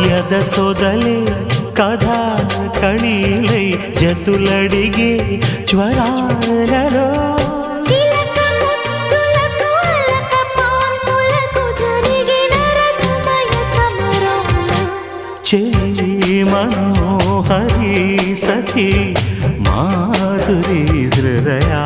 యద సొదలే కథా కళీలై జతులడిగే జ్వరాలలో చెలి మనోహరి సఖి మాధురి హృదయా